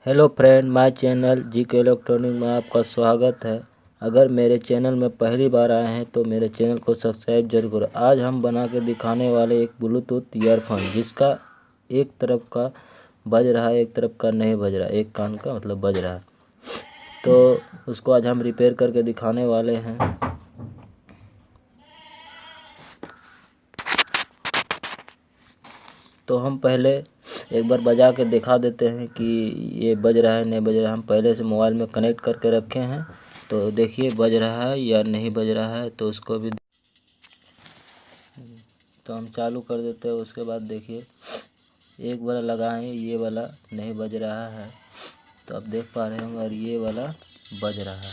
Hello friend, my channel GK electronic में आपका स्वागत है। अगर मेरे चैनल में पहली बार आए हैं तो मेरे चैनल को सब्सक्राइब जरूर करें। आज हम बना के दिखाने वाले एक ब्लूटूथ ईयरफोन जिसका एक तरफ का बज रहा है, एक तरफ का नहीं बज रहा है, एक कान का मतलब बज रहा है। तो उसको आज हम रिपेयर करके दिखाने वाले हैं। तो हम पहले एक बार बजा के दिखा देते हैं कि ये बज रहा है नहीं बज रहा है। हम पहले से मोबाइल में कनेक्ट करके रखे हैं, तो देखिए बज रहा है या नहीं बज रहा है। तो उसको भी तो हम चालू कर देते हैं। उसके बाद देखिए एक वाला लगाएं, ये वाला नहीं बज रहा है, तो आप देख पा रहे होंगे। और ये वाला बज रहा है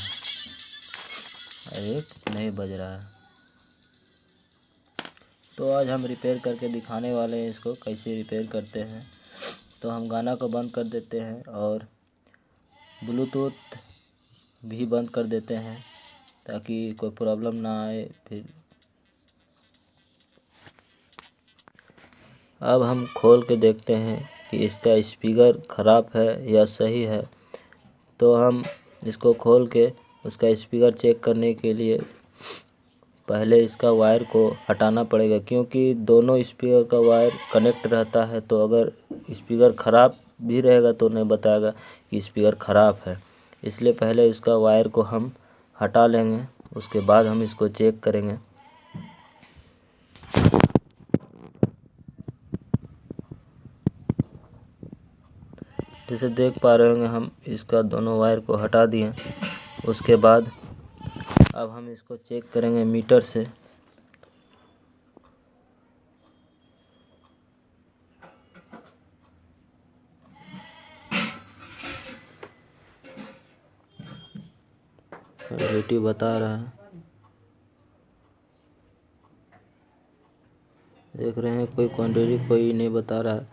और एक नहीं बज रहा है। तो आज हम रिपेयर करके दिखाने वाले हैं इसको कैसे रिपेयर करते हैं। तो हम गाना को बंद कर देते हैं और ब्लूटूथ भी बंद कर देते हैं ताकि कोई प्रॉब्लम ना आए फिर। अब हम खोल के देखते हैं कि इसका स्पीकर ख़राब है या सही है। तो हम इसको खोल के उसका स्पीकर चेक करने के लिए पहले इसका वायर को हटाना पड़ेगा, क्योंकि दोनों स्पीकर का वायर कनेक्ट रहता है। तो अगर स्पीकर ख़राब भी रहेगा तो नहीं बताएगा कि स्पीकर ख़राब है। इसलिए पहले इसका वायर को हम हटा लेंगे, उसके बाद हम इसको चेक करेंगे। जैसे देख पा रहे होंगे हम इसका दोनों वायर को हटा दिए। उसके बाद अब हम इसको चेक करेंगे मीटर से। रेटिंग बता रहा है, देख रहे हैं कोई क्वांटिटी कोई नहीं बता रहा है।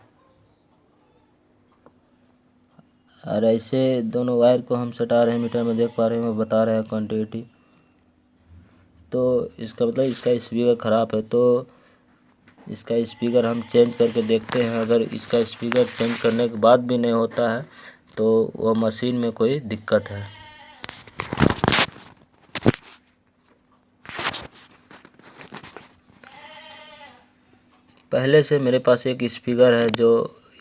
और ऐसे दोनों वायर को हम सटा रहे हैं, मीटर में देख पा रहे हैं बता रहे हैं क्वांटिटी। तो इसका मतलब इसका स्पीकर ख़राब है। तो इसका स्पीकर हम चेंज करके देखते हैं। अगर इसका स्पीकर चेंज करने के बाद भी नहीं होता है तो वह मशीन में कोई दिक्कत है। पहले से मेरे पास एक स्पीकर है जो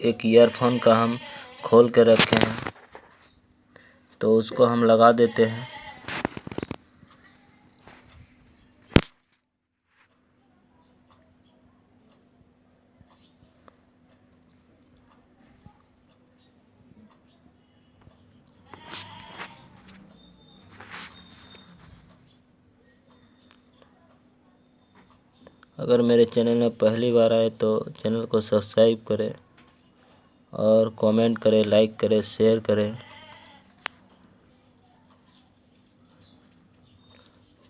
एक ईयरफोन का हम खोल के रखे हैं, तो उसको हम लगा देते हैं। अगर मेरे चैनल में पहली बार आए तो चैनल को सब्सक्राइब करें और कमेंट करें, लाइक करें, शेयर करें।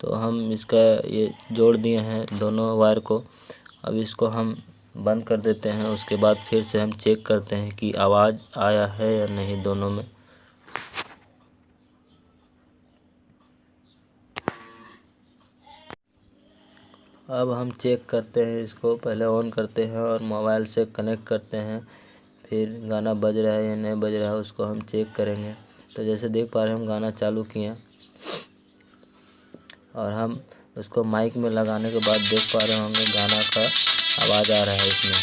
तो हम इसका ये जोड़ दिए हैं दोनों वायर को। अब इसको हम बंद कर देते हैं। उसके बाद फिर से हम चेक करते हैं कि आवाज़ आया है या नहीं दोनों में। अब हम चेक करते हैं, इसको पहले ऑन करते हैं और मोबाइल से कनेक्ट करते हैं। फिर गाना बज रहा है या नहीं बज रहा है उसको हम चेक करेंगे। तो जैसे देख पा रहे हैं हम गाना चालू किए और हम उसको माइक में लगाने के बाद देख पा रहे होंगे गाना का आवाज़ आ रहा है। इसमें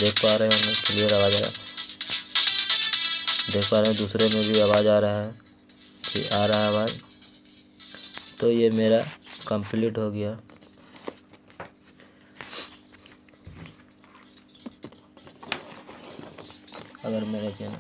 देख पा रहे होंगे क्लियर आवाज़ आ रहा है। देख पा रहे हैं दूसरे में भी आवाज़ आ रहा है, फिर आ रहा है आवाज़। तो ये मेरा कंप्लीट हो गया। अगर मेरा चैनल